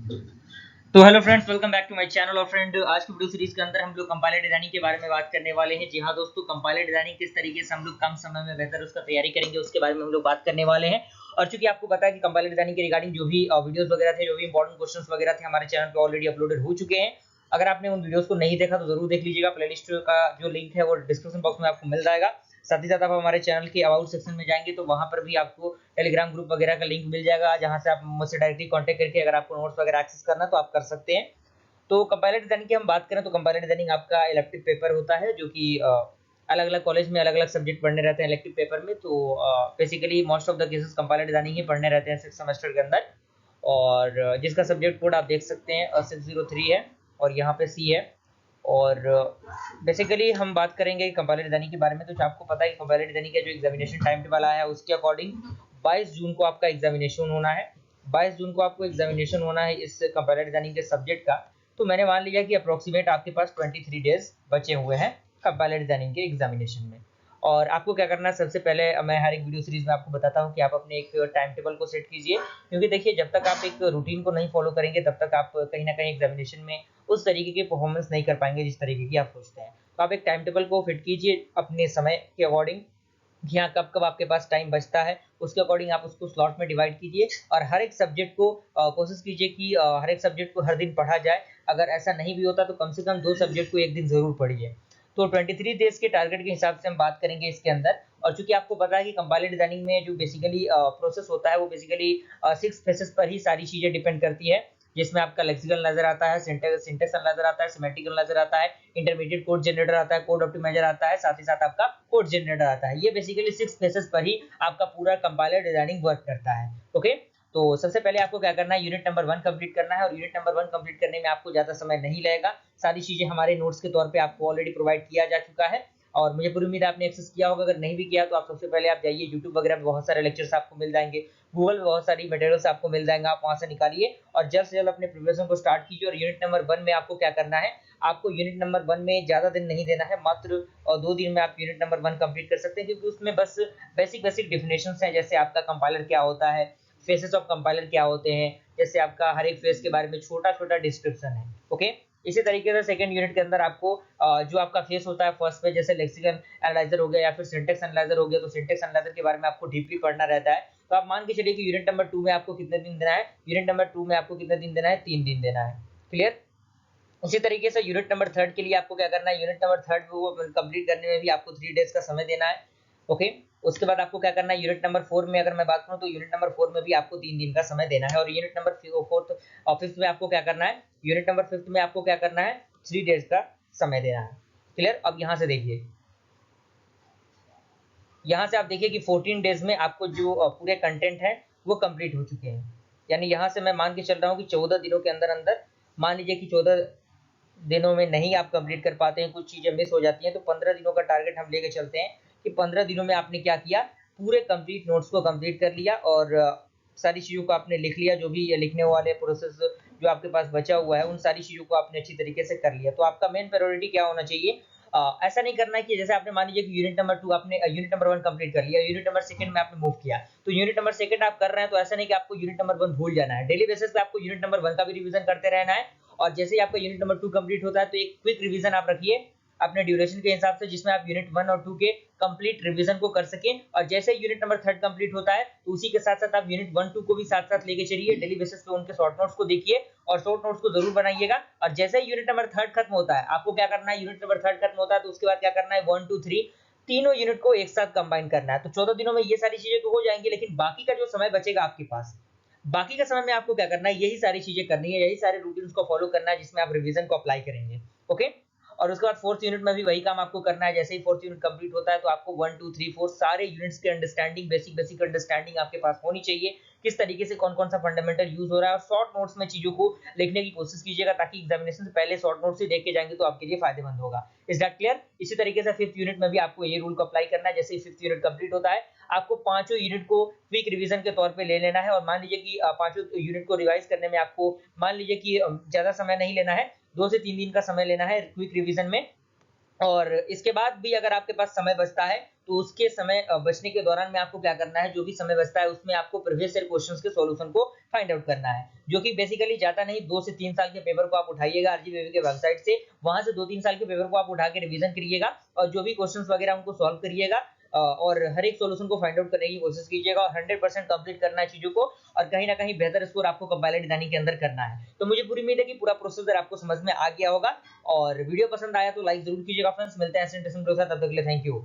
तो hello friends, welcome back to my channel. और friend, आज की वीडियो सीरीज के अंदर हम लोग कंपाइलर डिजाइनिंग के बारे में बात करने वाले हैं। जी हाँ दोस्तों, कंपाइलर डिजाइनिंग किस तरीके से हम लोग कम समय में बेहतर उसका तैयारी करेंगे उसके बारे में हम लोग बात करने वाले हैं। और चूंकि आपको पता है कि कंपाइलर डिजाइनिंग के रिगार्डिंग जो भी वीडियोस वगैरह थे, जो भी इंपॉर्टेंट क्वेश्चंस वगैरह थे, हमारे चैनल पे ऑलरेडी अपलोडेड हो चुके हैं। अगर आपने उन वीडियोस को नहीं देखा तो जरूर देख लीजिएगा। प्लेलिस्ट का जो लिंक है वो डिस्क्रिप्शन बॉक्स में आपको मिल जाएगा। साथ ही साथ आप हमारे चैनल के अबाउट सेक्शन में जाएंगे तो वहां पर भी आपको टेलीग्राम ग्रुप वगैरह का लिंक मिल जाएगा, जहां से आप मुझसे डायरेक्टली कांटेक्ट करके अगर आपको नोट्स वगैरह एक्सेस करना तो आप कर सकते हैं। तो कंपाइलर डिजाइनिंग की हम बात करें तो कंपाइलर डिजाइनिंग आपका इलेक्टिव पेपर होता है, जो कि अलग अलग कॉलेज में अलग अलग सब्जेक्ट पढ़ने रहते हैं इलेक्टिव पेपर में। तो basically most of the cases compiler designing ही पढ़ने रहते हैं 6 सेमेस्टर के अंदर। और जिसका सब्जेक्ट कोड आप देख सकते हैं 603 है, और यहाँ पे सी है। और बेसिकली हम बात करेंगे कंपाइलर डिजाइनिंग के बारे में। तो आपको पता है कि कंपाइलर डिजाइनिंग का जो एग्जामिनेशन टाइम टेबल आया है उसके अकॉर्डिंग 22 जून को आपका एग्जामिनेशन होना है। 22 जून को आपको एग्जामिनेशन होना है इस कंपाइलर डिजाइनिंग के सब्जेक्ट का। तो मैंने मान लिया कि अप्रोक्सीमेट आपके पास 23 डेज बचे हुए हैं कंपाइलर डिजाइनिंग के एग्जामिनेशन में। और आपको क्या करना है, सबसे पहले मैं हर एक वीडियो सीरीज में आपको बताता हूँ कि आप अपने एक टाइम टेबल को सेट कीजिए। क्योंकि देखिए, जब तक आप एक रूटीन को नहीं फॉलो करेंगे तब तक आप कहीं ना कहीं एग्जामिनेशन में उस तरीके की परफॉर्मेंस नहीं कर पाएंगे जिस तरीके की आप सोचते हैं। तो आप एक टाइम टेबल को फिट कीजिए अपने समय के अकॉर्डिंग, कि हाँ कब कब आपके पास टाइम बचता है, उसके अकॉर्डिंग आप उसको स्लॉट में डिवाइड कीजिए। और हर एक सब्जेक्ट को कोशिश कीजिए कि हर एक सब्जेक्ट को हर दिन पढ़ा जाए। अगर ऐसा नहीं भी होता तो कम से कम 2 सब्जेक्ट को एक दिन जरूर पढ़िए। तो 23 डेज के टारगेट के हिसाब से हम बात करेंगे इसके अंदर। और चूंकि आपको पता है कि कंपाइलर डिजाइनिंग में जो बेसिकली प्रोसेस होता है वो बेसिकली 6 फेसेस पर ही सारी चीजें डिपेंड करती है। जिसमें आपका लेक्सिकल नजर आता है, सिंटेक्स नजर आता है, सिमेट्रिकल नजर आता है, इंटरमीडिएट कोड जनरेटर आता है, कोड ऑप्टिमाइजर आता है, साथ ही साथ आपका कोड जनरेटर आता है। ये बेसिकली 6 फेसेस पर ही आपका पूरा कंपाइलर डिजाइनिंग वर्क करता है। ओके, तो सबसे पहले आपको क्या करना है, यूनिट नंबर 1 कंप्लीट करना है। और यूनिट नंबर 1 कंप्लीट करने में आपको ज्यादा समय नहीं लगेगा। सारी चीजें हमारे नोट्स के तौर पे आपको ऑलरेडी प्रोवाइड किया जा चुका है। और मुझे पूरी उम्मीद है आपने एक्सेस किया होगा। अगर नहीं भी किया तो आप सबसे पहले आप जाइए यूट्यूब वगैरह में, बहुत सारे लेक्चर्स आपको मिल जाएंगे। गूगल पे बहुत सारी मटेरियल्स आपको मिल जाएंगे, आप वहां से निकालिए और जल्द से जल्द अपने प्रिपरेशन को स्टार्ट कीजिए। और यूनिट नंबर 1 में आपको क्या करना है, आपको यूनिट नंबर 1 में ज्यादा दिन नहीं देना है, मात्र 2 दिन में आप यूनिट नंबर 1 कंप्लीट कर सकते हैं। क्योंकि उसमें बस बेसिक बेसिक डिफिनेशंस हैं, जैसे आपका कंपाइलर क्या होता है, फेसेस ऑफ कंपाइलर क्या होते हैं, जैसे आपका हर एक फेस के बारे में छोटा छोटा डिस्क्रिप्शन है। ओके, इसी तरीके से सेकंड यूनिट के अंदर आपको जो आपका फेस होता है फर्स्ट पे, जैसे लेक्सिकल एनालाइजर हो गया या फिर सिंटेक्स एनालाइजर हो गया, तो सिंटेक्स एनालाइजर के बारे में आपको डीपली पढ़ना रहता है। तो आप मान के चलिए कि यूनिट नंबर 2 में आपको कितने दिन देना है, यूनिट नंबर 2 में आपको कितने दिन देना है, 3 दिन देना है। क्लियर। उसी तरीके से यूनिट नंबर 3 के लिए आपको क्या करना है, यूनिट नंबर 3 वो कंप्लीट करने में भी आपको 3 डेज का समय देना है। ओके, उसके बाद आपको क्या करना है, यूनिट नंबर 4 में अगर मैं बात करूं तो यूनिट नंबर 4 में भी आपको 3 दिन का समय देना है। और यूनिट नंबर 4 और 5 में आपको क्या करना है, यूनिट नंबर 5 में आपको क्या करना है, 3 डेज का समय देना है। क्लियर। अब यहाँ से देखिए, यहाँ से आप देखिए कि 14 डेज में आपको जो पूरे कंटेंट है वो कंप्लीट हो चुके हैं। यानी यहाँ से मैं मान के चल रहा हूँ कि 14 दिनों के अंदर अंदर, मान लीजिए कि 14 दिनों में नहीं आप कंप्लीट कर पाते हैं, कुछ चीजें मिस हो जाती हैं, तो 15 दिनों का टारगेट हम लेके चलते हैं कि 15 दिनों में आपने क्या किया, पूरे कंप्लीट नोट्स को कंप्लीट कर लिया और सारी चीजों को आपने लिख लिया। जो भी ये लिखने वाले प्रोसेस जो आपके पास बचा हुआ है उन सारी चीजों को आपने अच्छी तरीके से कर लिया। तो आपका मेन प्रायोरिटी क्या होना चाहिए, ऐसा नहीं करना है कि जैसे आपने मान लीजिए कि यूनिट नंबर 2 आपने यूनिट नंबर 1 कंप्लीट कर लिया, यूनिट नंबर 2 में आपने मूव किया, तो यूनिट नंबर 2 आप कर रहे हैं तो ऐसा नहीं कि आपको यूनिट नंबर 1 भूल जाना है। डेली बेसिस पे आपको यूनिट नंबर 1 का भी रिवीजन करते रहना है। और जैसे ही आपका यूनिट नंबर 2 कंप्लीट होता है तो एक क्विक रिवीजन आप रखिए अपने ड्यूरेशन के हिसाब से, जिसमें आप यूनिट 1 और 2 के कंप्लीट रिवीजन को कर सकें। और जैसे ही यूनिट नंबर 3 कंप्लीट होता है तो उसी के साथ साथ आप यूनिट 1 2 को भी साथ साथ लेके चलिए। डेली बेसिस पे उनके शॉर्ट नोट्स को देखिए और शॉर्ट नोट्स को जरूर बनाइएगा। और जैसे ही यूनिट नंबर 3 खत्म होता है, आपको क्या करना है, यूनिट नंबर 3 खत्म होता है तो उसके बाद क्या करना है, 1 2 3 तीनों यूनिट को एक साथ कंबाइन करना है। तो 14 दिनों में ये सारी चीजें तो हो जाएंगी, लेकिन बाकी का जो समय बचेगा आपके पास, बाकी का समय में आपको क्या करना है, यही सारी चीजें करनी है, यही सारे रूटीन्स को फॉलो करना है जिसमें आप रिवीजन को अप्लाई करेंगे। ओके, और उसके बाद फोर्थ यूनिट में भी वही काम आपको करना है। जैसे ही फोर्थ यूनिट कंप्लीट होता है तो आपको 1 2 3 4 सारे यूनिट्स के अंडरस्टैंडिंग, बेसिक बेसिक अंडरस्टैंडिंग आपके पास होनी चाहिए, किस तरीके से कौन कौन सा फंडामेंटल यूज हो रहा है। और शॉर्ट नोट्स में चीजों को लिखने की कोशिश कीजिएगा, ताकि एग्जामिनेशन से पहले शॉर्ट नोट्स ही देख के जाएंगे तो आपके लिए फायदेमंद होगा। Is that clear. इसी तरीके से फिफ्थ यूनिट में भी आपको ये रूल को अप्लाई करना है। जैसे ही फिफ्थ यूनिट कंप्लीट होता है, आपको पांचों यूनिट को क्विक रिवीजन के तौर पे ले लेना है। और मान लीजिए कि पांचों यूनिट को रिवाइज करने में आपको मान लीजिए कि ज्यादा समय नहीं लेना है, 2 से 3 दिन का समय लेना है क्विक रिवीजन में। और इसके बाद भी अगर आपके पास समय बचता है तो उसके समय बचने के दौरान में आपको क्या करना है, जो भी समय बचता है उसमें आपको प्रीवियस ईयर क्वेश्चंस के सॉल्यूशन को फाइंड आउट करना है, जो कि बेसिकली जाता नहीं 2 से 3 साल के पेपर को आप उठाइएगा आरजीबीबी के वेबसाइट से, वहां से 2-3 साल के पेपर को आप उठा के रिवीजन करिएगा और जो भी क्वेश्चंस वगैरह उनको सॉल्व करिएगा और हर एक सॉल्यूशन को फाइंड आउट करने की कोशिश कीजिएगा और 100% कंप्लीट करना है चीजों को और कहीं ना कहीं बेहतर स्कोर आपको कंपाइलर डिजाइनिंग के अंदर करना है। तो मुझे पूरी उम्मीद है कि पूरा प्रोसीजर आपको समझ में आ गया होगा और वीडियो पसंद आया तो लाइक जरूर कीजिएगा फ्रेंड्स। मिलते हैं ऐसे इंटरेस्टिंग वीडियो के साथ, तब तक के लिए थैंक यू।